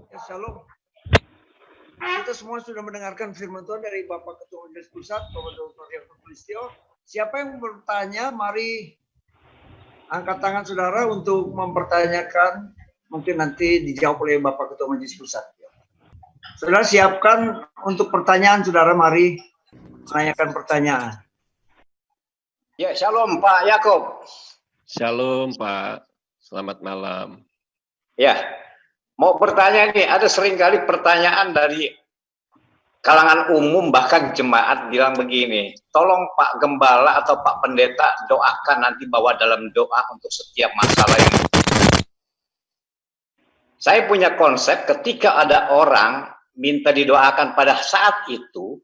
Ya, Shalom. Kita semua sudah mendengarkan firman Tuhan dari Bapak Ketua Majelis Pusat, Bapak Dr. Yakub Listio. Siapa yang bertanya, mari angkat tangan saudara untuk mempertanyakan. Mungkin nanti dijawab oleh Bapak Ketua Majelis Pusat. Saudara siapkan untuk pertanyaan, saudara mari menanyakan pertanyaan. Ya, shalom Pak Yakub. Shalom Pak, selamat malam. Ya, mau bertanya nih, ada seringkali pertanyaan dari kalangan umum bahkan jemaat bilang begini, tolong Pak Gembala atau Pak Pendeta doakan nanti bawa dalam doa untuk setiap masalah yang... Saya punya konsep ketika ada orang minta didoakan pada saat itu,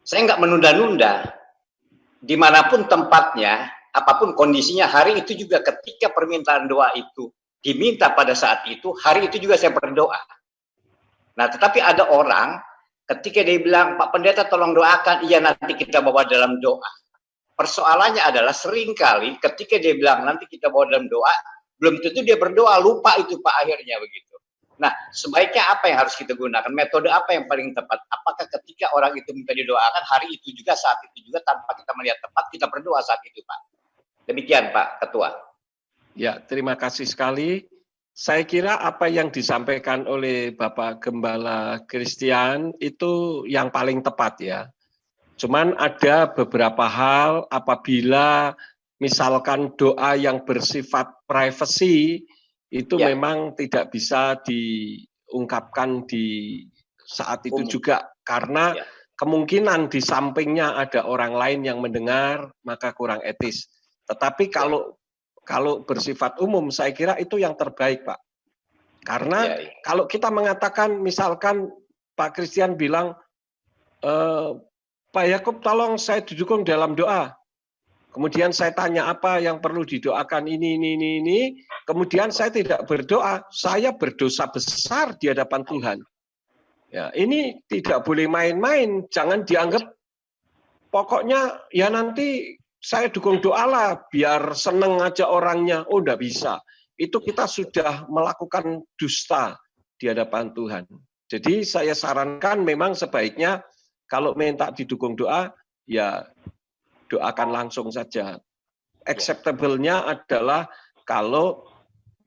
saya nggak menunda-nunda, dimanapun tempatnya, apapun kondisinya, hari itu juga ketika permintaan doa itu diminta pada saat itu, hari itu juga saya berdoa. Nah, tetapi ada orang ketika dia bilang, Pak Pendeta tolong doakan, iya nanti kita bawa dalam doa. Persoalannya adalah seringkali ketika dia bilang nanti kita bawa dalam doa, belum tentu dia berdoa, lupa itu Pak akhirnya begitu. Nah, sebaiknya apa yang harus kita gunakan? Metode apa yang paling tepat? Apakah ketika orang itu minta didoakan, hari itu juga, saat itu juga, tanpa kita melihat tepat, kita berdoa saat itu Pak? Demikian Pak Ketua. Ya, terima kasih sekali. Saya kira apa yang disampaikan oleh Bapak Gembala Christian itu yang paling tepat ya. Cuman ada beberapa hal apabila misalkan doa yang bersifat privacy itu memang tidak bisa diungkapkan di saat itu juga karena kemungkinan di sampingnya ada orang lain yang mendengar maka kurang etis. Tetapi kalau bersifat umum, saya kira itu yang terbaik, Pak. Karena kalau kita mengatakan, misalkan Pak Christian bilang, Pak Yakub tolong saya didukung dalam doa. Kemudian saya tanya apa yang perlu didoakan ini. Kemudian saya tidak berdoa, saya berdosa besar di hadapan Tuhan. Ya, ini tidak boleh main-main, jangan dianggap pokoknya ya nanti saya dukung doa lah, biar seneng aja orangnya. Oh, enggak bisa. Itu kita sudah melakukan dusta di hadapan Tuhan. Jadi saya sarankan memang sebaiknya kalau minta didukung doa, ya doakan langsung saja. Acceptable-nya adalah kalau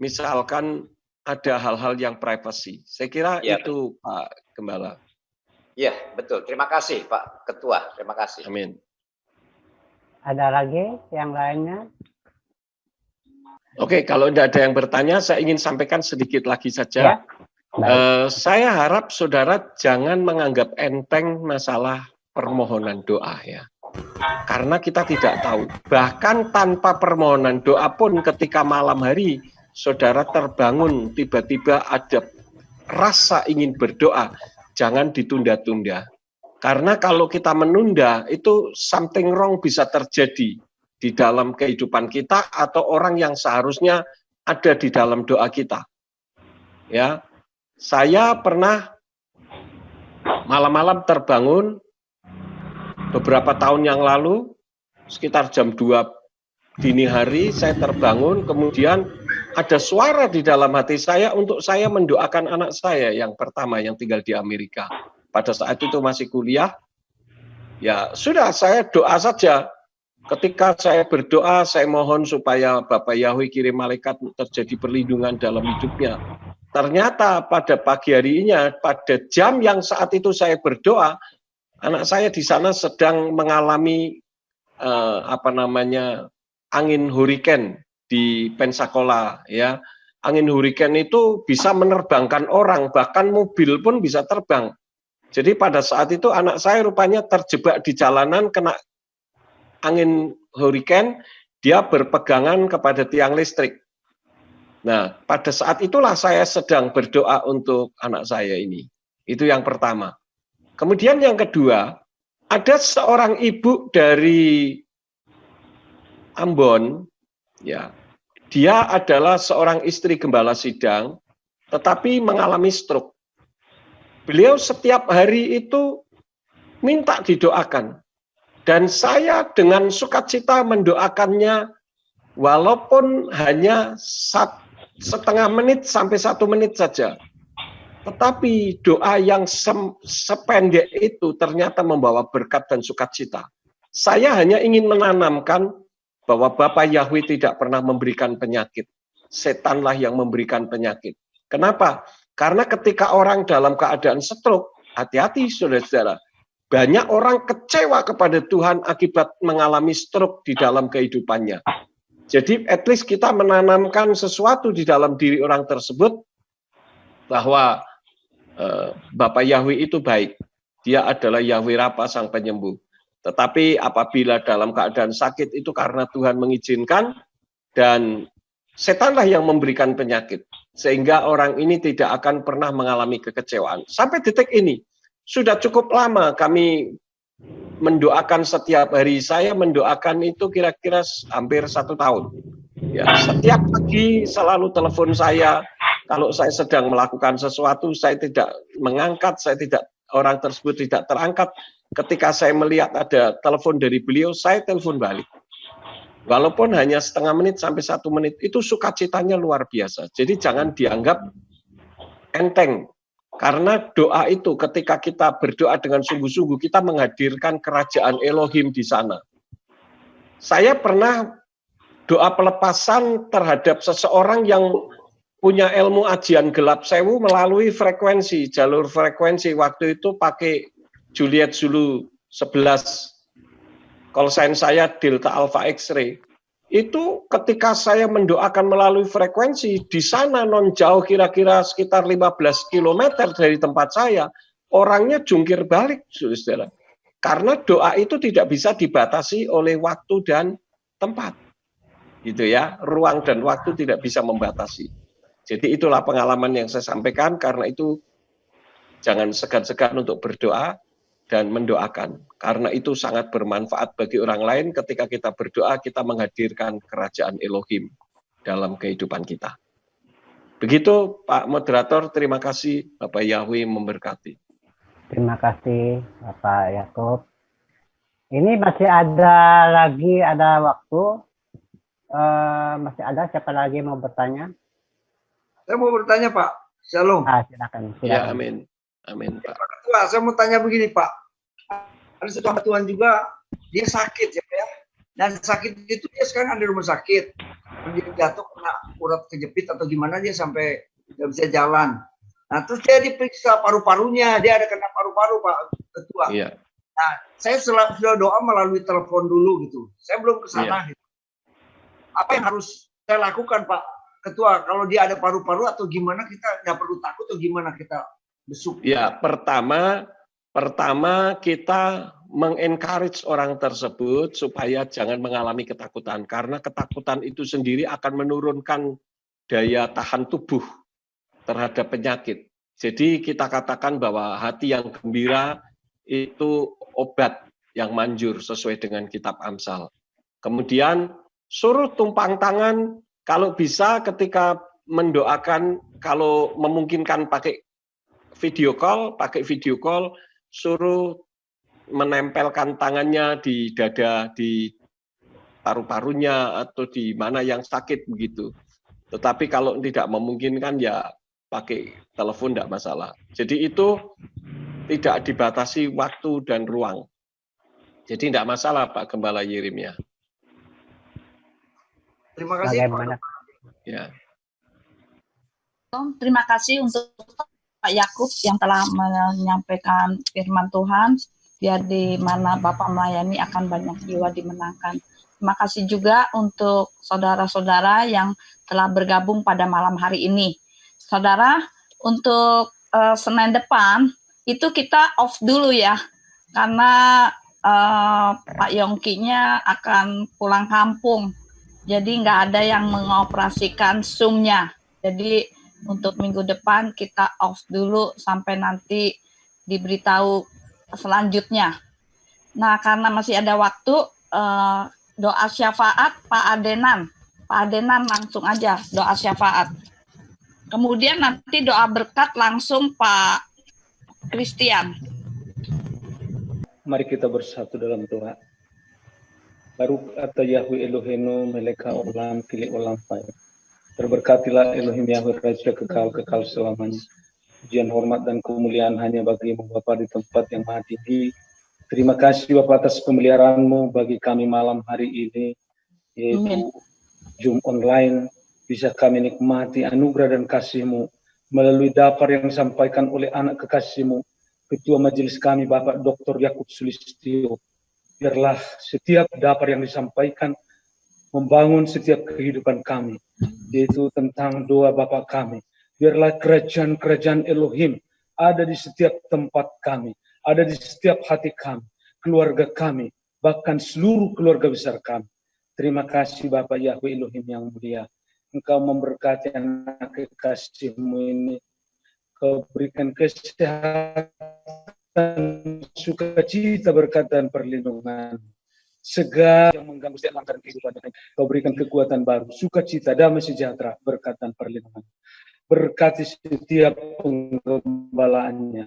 misalkan ada hal-hal yang privacy. Saya kira itu Pak Gembala. Iya, betul. Terima kasih Pak Ketua. Terima kasih. Amin. Ada lagi yang lainnya? Oke, kalau tidak ada yang bertanya, saya ingin sampaikan sedikit lagi saja. Saya harap saudara jangan menganggap enteng masalah permohonan doa ya. Karena kita tidak tahu. Bahkan tanpa permohonan doa pun ketika malam hari, saudara terbangun, tiba-tiba ada rasa ingin berdoa, jangan ditunda-tunda. Karena kalau kita menunda, itu something wrong bisa terjadi di dalam kehidupan kita atau orang yang seharusnya ada di dalam doa kita. Ya, saya pernah malam-malam terbangun beberapa tahun yang lalu, sekitar jam 2 dini hari, saya terbangun, kemudian ada suara di dalam hati saya untuk saya mendoakan anak saya yang pertama yang tinggal di Amerika. Pada saat itu masih kuliah, ya sudah saya doa saja. Ketika saya berdoa, saya mohon supaya Bapak Yahweh kirim malaikat terjadi perlindungan dalam hidupnya. Ternyata pada pagi harinya, pada jam yang saat itu saya berdoa, anak saya di sana sedang mengalami angin hurricane di Pensacola. Ya, angin hurricane itu bisa menerbangkan orang, bahkan mobil pun bisa terbang. Jadi pada saat itu anak saya rupanya terjebak di jalanan kena angin hurricane, dia berpegangan kepada tiang listrik. Nah, pada saat itulah saya sedang berdoa untuk anak saya ini. Itu yang pertama. Kemudian yang kedua, ada seorang ibu dari Ambon, ya, dia adalah seorang istri gembala sidang, tetapi mengalami stroke. Beliau setiap hari itu minta didoakan. Dan saya dengan sukacita mendoakannya, walaupun hanya setengah menit sampai 1 menit saja. Tetapi doa yang sependek itu ternyata membawa berkat dan sukacita. Saya hanya ingin menanamkan bahwa Bapa Yahweh tidak pernah memberikan penyakit. Setanlah yang memberikan penyakit. Kenapa? Karena ketika orang dalam keadaan stroke, hati-hati saudara-saudara, banyak orang kecewa kepada Tuhan akibat mengalami stroke di dalam kehidupannya. Jadi at least kita menanamkan sesuatu di dalam diri orang tersebut bahwa Bapa Yahweh itu baik. Dia adalah Yahweh Rafa, sang penyembuh. Tetapi apabila dalam keadaan sakit itu karena Tuhan mengizinkan, dan setanlah yang memberikan penyakit. Sehingga orang ini tidak akan pernah mengalami kekecewaan. Sampai detik ini, sudah cukup lama kami mendoakan setiap hari. Saya mendoakan itu kira-kira hampir 1 tahun. Ya, setiap pagi selalu telepon saya. Kalau saya sedang melakukan sesuatu, saya tidak mengangkat, orang tersebut tidak terangkat. Ketika saya melihat ada telepon dari beliau, saya telepon balik. Walaupun hanya setengah menit sampai 1 menit, itu sukacitanya luar biasa. Jadi jangan dianggap enteng. Karena doa itu ketika kita berdoa dengan sungguh-sungguh, kita menghadirkan kerajaan Elohim di sana. Saya pernah doa pelepasan terhadap seseorang yang punya ilmu ajian gelap sewu melalui frekuensi, jalur frekuensi. Waktu itu pakai Juliet Zulu 11, call sign saya Delta Alpha X-ray. Itu ketika saya mendoakan melalui frekuensi, di sana non jauh kira-kira sekitar 15 km dari tempat saya, orangnya jungkir balik, saudara. Karena doa itu tidak bisa dibatasi oleh waktu dan tempat. Gitu ya, ruang dan waktu tidak bisa membatasi. Jadi itulah pengalaman yang saya sampaikan, karena itu jangan segan-segan untuk berdoa dan mendoakan. Karena itu sangat bermanfaat bagi orang lain. Ketika kita berdoa, kita menghadirkan kerajaan Elohim dalam kehidupan kita. Begitu Pak Moderator, terima kasih. Bapak Yahweh memberkati. Terima kasih Bapak Yakub. Ini masih ada waktu. Masih ada siapa lagi mau bertanya? Saya mau bertanya Pak. Shalom. Silakan. Ya, amin. Amin, Pak. Pak Ketua, saya mau tanya begini Pak. Ada seorang Tuhan juga, dia sakit ya Pak ya. Dan sakit itu dia sekarang ada di rumah sakit. Dia jatuh kena urat kejepit atau gimana, dia sampai nggak bisa jalan. Nah terus dia diperiksa paru-parunya, dia ada kena paru-paru Pak Ketua. Iya. Nah saya sudah doa melalui telepon dulu gitu. Saya belum ke sana gitu. Apa yang harus saya lakukan Pak Ketua, kalau dia ada paru-paru atau gimana, kita nggak perlu takut atau gimana kita besuk? Ya, pertama kita mengencourage orang tersebut supaya jangan mengalami ketakutan, karena ketakutan itu sendiri akan menurunkan daya tahan tubuh terhadap penyakit. Jadi kita katakan bahwa hati yang gembira itu obat yang manjur sesuai dengan kitab Amsal. Kemudian suruh tumpang tangan, kalau bisa ketika mendoakan, kalau memungkinkan pakai video call, suruh menempelkan tangannya di dada, di paru-parunya, atau di mana yang sakit begitu. Tetapi kalau tidak memungkinkan ya pakai telepon tidak masalah. Jadi itu tidak dibatasi waktu dan ruang. Jadi tidak masalah Pak Gembala Yeremia. Terima kasih Bagaimana? Pak. Ya. Terima kasih untuk Pak Yakub yang telah menyampaikan firman Tuhan. Biar di mana Bapak melayani akan banyak jiwa dimenangkan. Terima kasih juga untuk saudara-saudara yang telah bergabung pada malam hari ini. Saudara, untuk Senin depan itu kita off dulu ya, karena Pak Yongkinya akan pulang kampung. Jadi nggak ada yang mengoperasikan Zoom-nya. Jadi untuk minggu depan kita off dulu sampai nanti diberitahu selanjutnya. Nah, karena masih ada waktu, doa syafaat Pak Adenan. Pak Adenan langsung aja doa syafaat. Kemudian nanti doa berkat langsung Pak Christian. Mari kita bersatu dalam doa. Baruch atau Yahweh Eloheinu meleka olam pilih olam fire. Terberkatilah Elohim Yahweh Raja kekal selamanya. Pujian, hormat, dan kemuliaan hanya bagi-Mu Bapa di tempat yang maha tinggi. Terima kasih Bapa atas pemeliharaan-Mu bagi kami malam hari ini, yaitu Zoom online. Bisa kami nikmati anugerah dan kasih-Mu melalui dapar yang disampaikan oleh anak kekasih-Mu, Ketua Majelis kami Bapak Dr. Yakub Sulistyo. Biarlah setiap dapar yang disampaikan membangun setiap kehidupan kami, yaitu tentang doa Bapa kami. Biarlah kerajaan-kerajaan Elohim ada di setiap tempat kami, ada di setiap hati kami, keluarga kami, bahkan seluruh keluarga besar kami. Terima kasih Bapak Yahweh Elohim yang mulia. Engkau memberkati anak kekasih-Mu ini. Kau berikan kesehatan, sukacita, berkat, dan perlindungan. Segala yang mengganggu setiap langkah kehidupan, Kau berikan kekuatan baru, sukacita, damai sejahtera, berkat, dan perlindungan. Berkati setiap penggembalaannya,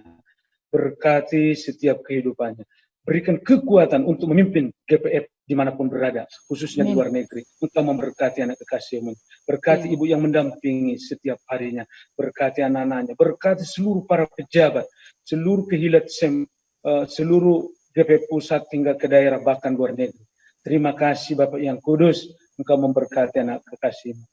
berkati setiap kehidupannya. Berikan kekuatan untuk memimpin GPF dimanapun berada, khususnya di luar negeri. Engkau memberkati anak kekasih-Mu. Berkati ibu yang mendampingi setiap harinya. Berkati anak-anaknya. Berkati seluruh para pejabat, seluruh kehilat seluruh GPF pusat hingga ke daerah bahkan luar negeri. Terima kasih Bapak yang kudus, Engkau memberkati anak kekasih-Mu.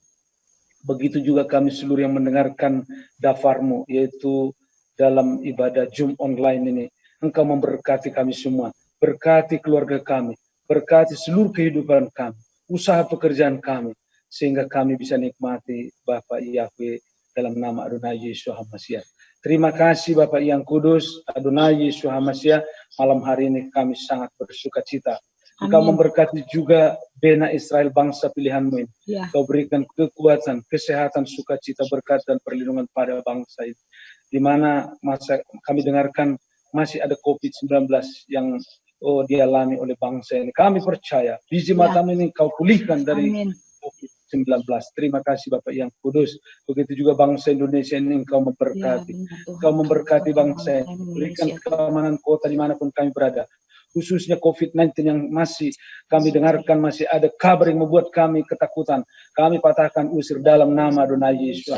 Begitu juga kami seluruh yang mendengarkan dafar-Mu, yaitu dalam ibadah Zoom online ini. Engkau memberkati kami semua, berkati keluarga kami, berkati seluruh kehidupan kami, usaha pekerjaan kami, sehingga kami bisa nikmati Bapak Yahweh dalam nama Adonai Yesus HaMashiach. Terima kasih Bapak yang kudus, Adonai Yesus HaMashiach. Malam hari ini kami sangat bersuka cita. Engkau memberkati juga Bena Israel, bangsa pilihan-Mu ini. Kau berikan kekuatan, kesehatan, sukacita, berkat, dan perlindungan pada bangsa ini. Di mana masa kami dengarkan masih ada COVID-19 yang dialami oleh bangsa ini. Kami percaya, biji matamu ini Kau pulihkan dari COVID-19. Terima kasih Bapak yang kudus. Begitu juga bangsa Indonesia ini Engkau memberkati. Engkau memberkati bangsa ini. Berikan keamanan kota dimanapun kami berada. Khususnya COVID-19 yang masih kami dengarkan, masih ada kabar yang membuat kami ketakutan. Kami patahkan usir dalam nama Adonai Yesus.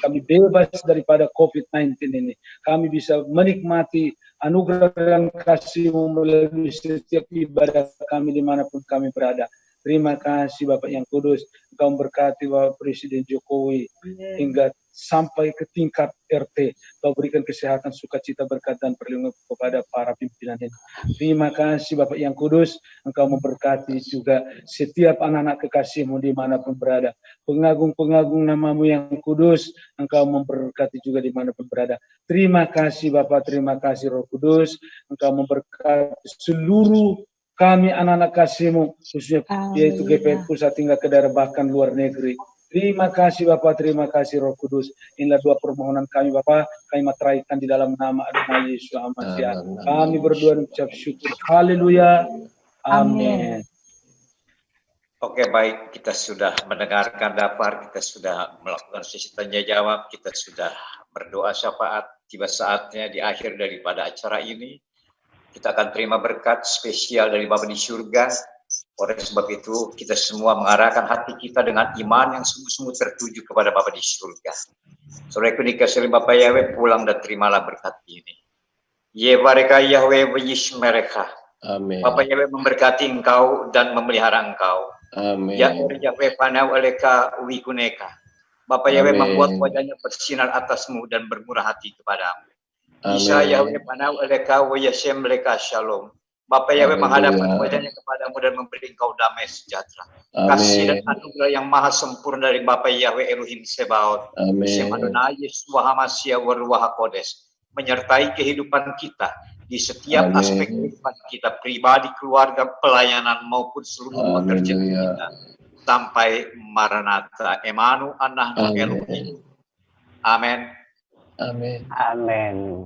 Kami bebas daripada COVID-19 ini. Kami bisa menikmati anugerah dan kasih-Mu melalui setiap ibadah kami dimanapun kami berada. Terima kasih Bapak yang kudus. Engkau memberkati Bapak Presiden Jokowi hingga sampai ke tingkat RT. Kau berikan kesehatan, sukacita, berkat, dan perlindungan kepada para pimpinan ini. Terima kasih Bapak yang kudus. Engkau memberkati juga setiap anak-anak kekasih-Mu dimanapun berada. Pengagung-pengagung nama-Mu yang kudus, Engkau memberkati juga dimanapun berada. Terima kasih Bapak, terima kasih Roh Kudus. Engkau memberkati seluruh kami anak-anak kasih-Mu, khususnya yaitu GPF pusat hingga ke daerah bahkan luar negeri. Terima kasih Bapak, terima kasih Roh Kudus. Inilah dua permohonan kami Bapak, kami materaikan di dalam nama Adonai Yesus HaMashiach. Kami berdoa dan ucap syukur. Haleluya. Amin. Oke, baik, kita sudah mendengarkan daftar, kita sudah melakukan sesi tanya jawab, kita sudah berdoa syafaat. Tiba saatnya di akhir daripada acara ini, kita akan terima berkat spesial dari Bapa di surga. Oleh sebab itu, kita semua mengarahkan hati kita dengan iman yang sungguh-sungguh tertuju kepada Bapa di surga. Saudaraku dikasihi Bapa Yahweh, pulang dan terimalah berkat ini. Yevareka Yahweh Yesus mereka. Amin. Bapa Yahweh memberkati engkau dan memelihara engkau. Amin. Yahweh panau eleka wikuneka. Bapa Yahweh membuat wajahnya bersinar atasmu dan bermurah hati kepadamu. Isa Yahweh panau eleka wayasem leka shalom. Bapa Yahweh menghadapkan wajahnya kepadamu dan memberi engkau damai sejahtera. Kasih dan anugerah yang maha sempurna dari Bapa Yahweh Elohim Sebaot. Amin. Adonai Yesus HaMashiach Waruah HaKodes menyertai kehidupan kita di setiap aspek kehidupan kita, pribadi, keluarga, pelayanan maupun seluruh pekerjaan kita sampai Maranatha. Emanu Anah Elohim. Amin. Amin. Amin.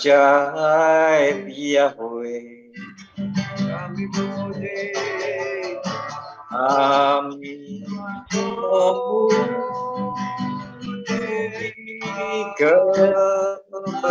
Ajaib Yahweh. dipuji. Amin. Memuji kebesaran